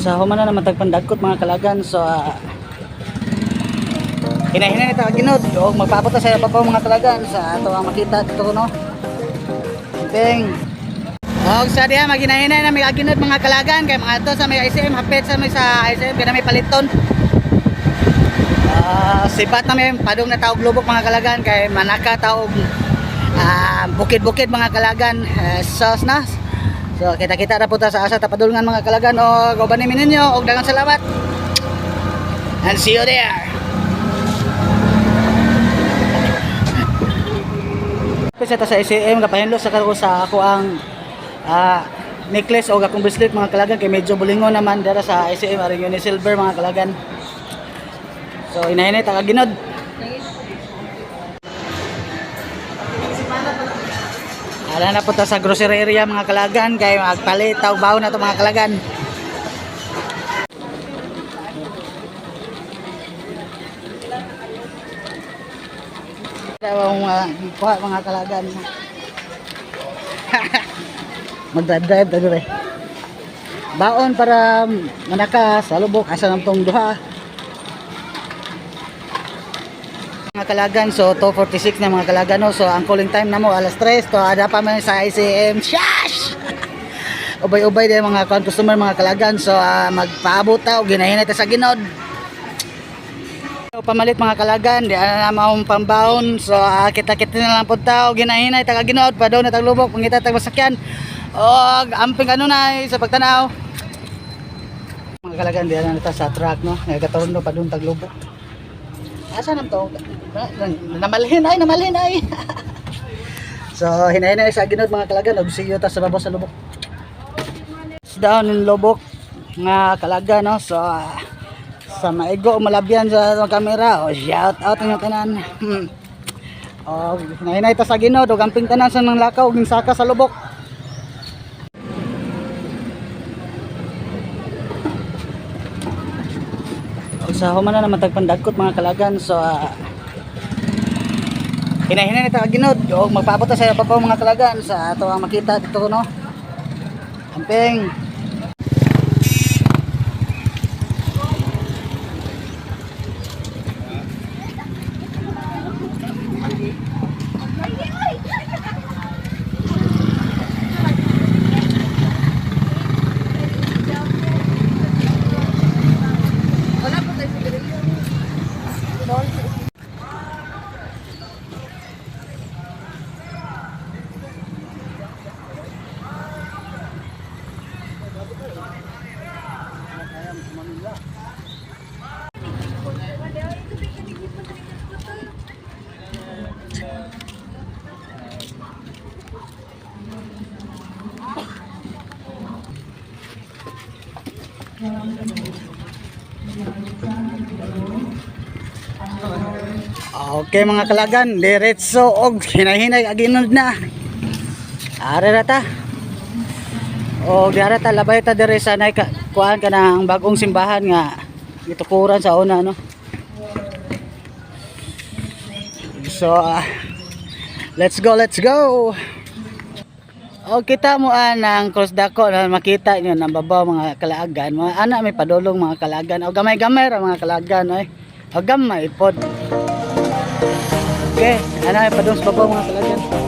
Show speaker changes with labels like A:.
A: Sa human na naman tagpandagkot mga kalagan. So hinahinay nito ginod o magpaabot sa ibabaw mga kalagan sa ato ang makita dito no. Ting. Og sa diha maginahinay na may aginod mga kalagan kay mga ato sa may ICM hapit sa may ICM kay may paliton. Sibat na may padung na taog lubok mga kalagan kay manaka taog bukid-bukid mga kalagan sos na. So kita-kita na po ta sa asa tapadulngan mga kalagan o gobanimin ninyo og daghang salamat. And see you there. Sa ICM kapahinlo sa karon sa ako ang necklace o akong bracelet mga kalagan kay medyo bulingon naman dara sa ICM aring uni silver mga kalagan. So inahinay ta kaginod. Ala na po ta sa grocery area mga kalagan kay magpalit taw bawo na to mga kalagan. Kuha mga kalagan. Magdadrive ta dire. Baon para manaka sa lubok asa nam tong duha. Mga kalagan, so 2:46 na mga kalagan no. So ang calling time namo alas 3 to ada pa man sa ICM. Shash. Ubay-ubay din mga customer mga kalagan. So magpaabot ta og ginahinay ta sa ginod. Pamalit mga kalagan, di na maong pambaon. So kita-kita na lang punta o ginahinay taga ginod pa daw na taglubok pangita tag masakyan o amping ano na sa pagtanaw mga kalagan. Di na ta sa truck no nagkataon pa doon taglubok asa nam to namalhin ay so hinahinay sa ginod mga kalagan og siyo ta sa babaw sa lubok down in lubok nga kalagan no. So sa maigo malabyan sa kamera o shout out ng tanan. O hinahinay ta sa ginod o gamping tanan sa nang lakaw ug saka sa lubok. O sa human na naman tagpandagkot mga kalagan. So hinahinay ta ginod o magpaabot sa ibabaw mga kalagan sa ato ang makita dito no. Amping. Okay mga kalagan, diretso og hinahinay aginod na. Ara ra ta. Og diara ta labay ta dire sa nay kuan ka na ang bagong simbahan nga gitukuran sa una no. So let's go. Og kita mo ang cross dako na makita niyo nang babaw mga kalagan. Mga ana may padulong mga kalagan. O gamay-gamay ra mga kalagan ay. O gamay pod. Okay, ana may padulong sa babaw mga kalagan.